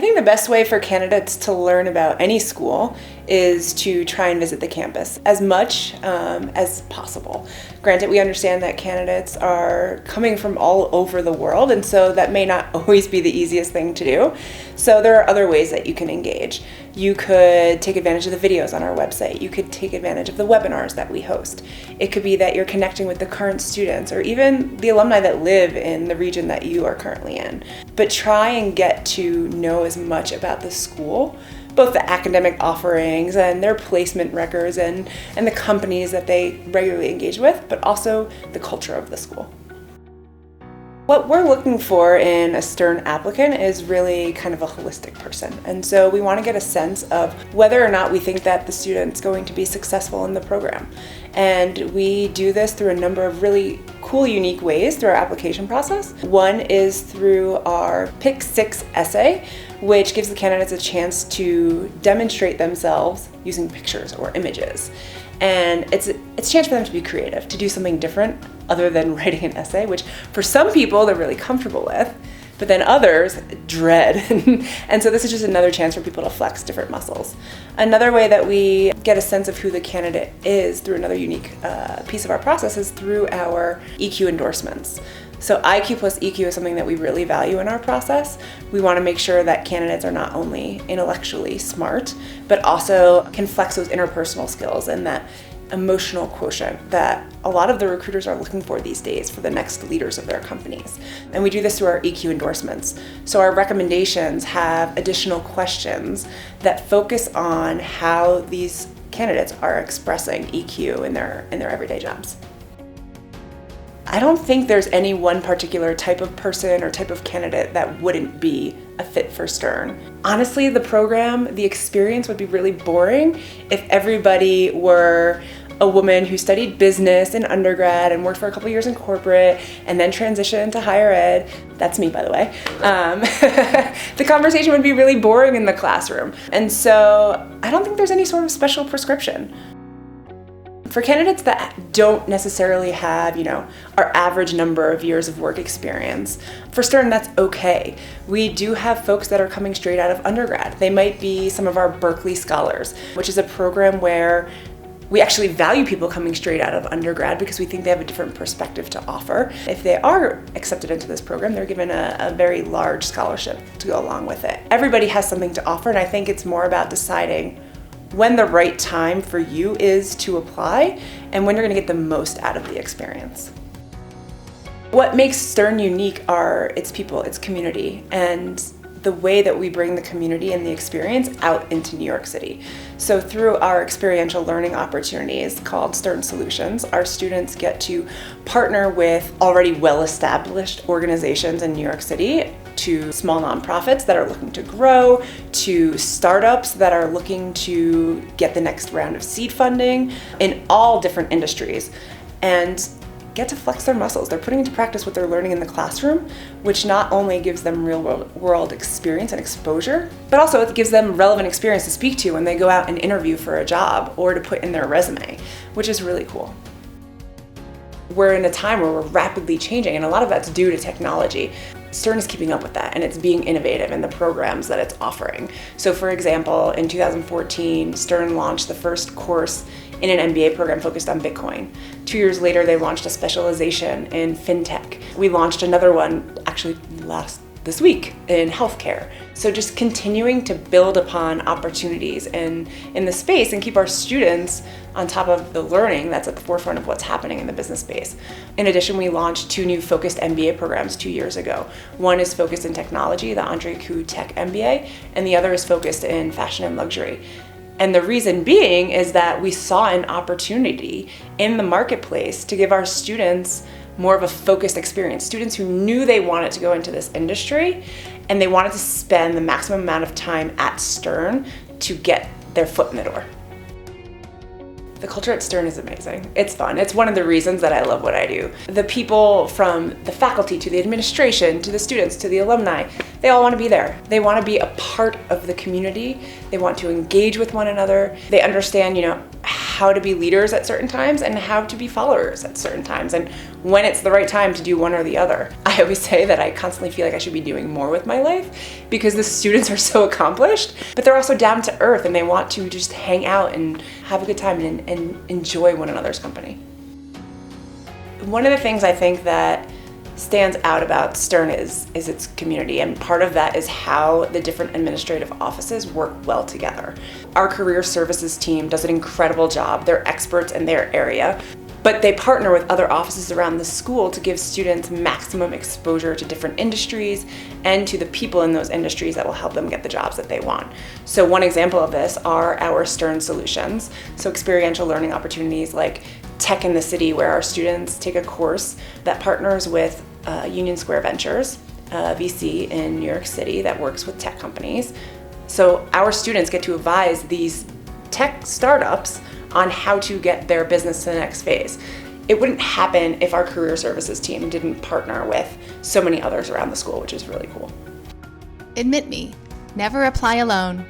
I think the best way for candidates to learn about any school is to try and visit the campus as much as possible. Granted, we understand that candidates are coming from all over the world, and so that may not always be the easiest thing to do. So there are other ways that you can engage. You could take advantage of the videos on our website. You could take advantage of the webinars that we host. It could be that you're connecting with the current students or even the alumni that live in the region that you are currently in. But try and get to know as much about the school, both the academic offerings and their placement records and the companies that they regularly engage with, but also the culture of the school. What we're looking for in a Stern applicant is really kind of a holistic person. And so we want to get a sense of whether or not we think that the student's going to be successful in the program. And we do this through a number of really cool, unique ways through our application process. One is through our Pick 6 essay, which gives the candidates a chance to demonstrate themselves using pictures or images. And it's a chance for them to be creative, to do something different other than writing an essay, which for some people they're really comfortable with, but then others dread. And so this is just another chance for people to flex different muscles. Another way that we get a sense of who the candidate is through another unique piece of our process is through our EQ endorsements. So IQ plus EQ is something that we really value in our process. We want to make sure that candidates are not only intellectually smart, but also can flex those interpersonal skills and that emotional quotient that a lot of the recruiters are looking for these days for the next leaders of their companies. And we do this through our EQ endorsements. So our recommendations have additional questions that focus on how these candidates are expressing EQ in their everyday jobs. I don't think there's any one particular type of person or type of candidate that wouldn't be a fit for Stern. Honestly, the program, the experience would be really boring if everybody were a woman who studied business in undergrad and worked for a couple years in corporate and then transitioned to higher ed. That's me, by the way. The conversation would be really boring in the classroom. And so I don't think there's any sort of special prescription. For candidates that don't necessarily have, our average number of years of work experience, for Stern, that's okay. We do have folks that are coming straight out of undergrad. They might be some of our Berkeley Scholars, which is a program where we actually value people coming straight out of undergrad because we think they have a different perspective to offer. If they are accepted into this program, they're given a very large scholarship to go along with it. Everybody has something to offer, and I think it's more about deciding when the right time for you is to apply and when you're going to get the most out of the experience. What makes Stern unique are its people, its community, and the way that we bring the community and the experience out into New York City. So through our experiential learning opportunities called Stern Solutions, our students get to partner with already well-established organizations in New York City, to small nonprofits that are looking to grow, to startups that are looking to get the next round of seed funding in all different industries, and get to flex their muscles. They're putting into practice what they're learning in the classroom, which not only gives them real world experience and exposure, but also it gives them relevant experience to speak to when they go out and interview for a job or to put in their resume, which is really cool. We're in a time where we're rapidly changing, and a lot of that's due to technology. Stern is keeping up with that, and it's being innovative in the programs that it's offering. So for example, in 2014, Stern launched the first course in an MBA program focused on Bitcoin. 2 years later, they launched a specialization in fintech. We launched another one actually this week in healthcare. So just continuing to build upon opportunities in the space and keep our students on top of the learning that's at the forefront of what's happening in the business space. In addition, we launched 2 new focused MBA programs 2 years ago. One is focused in technology, the Andre Ku Tech MBA, and the other is focused in fashion and luxury. And the reason being is that we saw an opportunity in the marketplace to give our students more of a focused experience. Students who knew they wanted to go into this industry and they wanted to spend the maximum amount of time at Stern to get their foot in the door. The culture at Stern is amazing. It's fun. It's one of the reasons that I love what I do. The people from the faculty to the administration to the students to the alumni, they all want to be there. They want to be a part of the community. They want to engage with one another. They understand, how to be leaders at certain times and how to be followers at certain times, and when it's the right time to do one or the other. I always say that I constantly feel like I should be doing more with my life because the students are so accomplished, but they're also down to earth and they want to just hang out and have a good time and enjoy one another's company. One of the things I think that stands out about Stern is its community, and part of that is how the different administrative offices work well together. Our career services team does an incredible job. They're experts in their area, but they partner with other offices around the school to give students maximum exposure to different industries and to the people in those industries that will help them get the jobs that they want. So one example of this are our Stern solutions, so experiential learning opportunities like Tech in the City, where our students take a course that partners with Union Square Ventures, VC in New York City that works with tech companies. So our students get to advise these tech startups on how to get their business to the next phase. It wouldn't happen if our career services team didn't partner with so many others around the school, which is really cool. Admit me, never apply alone.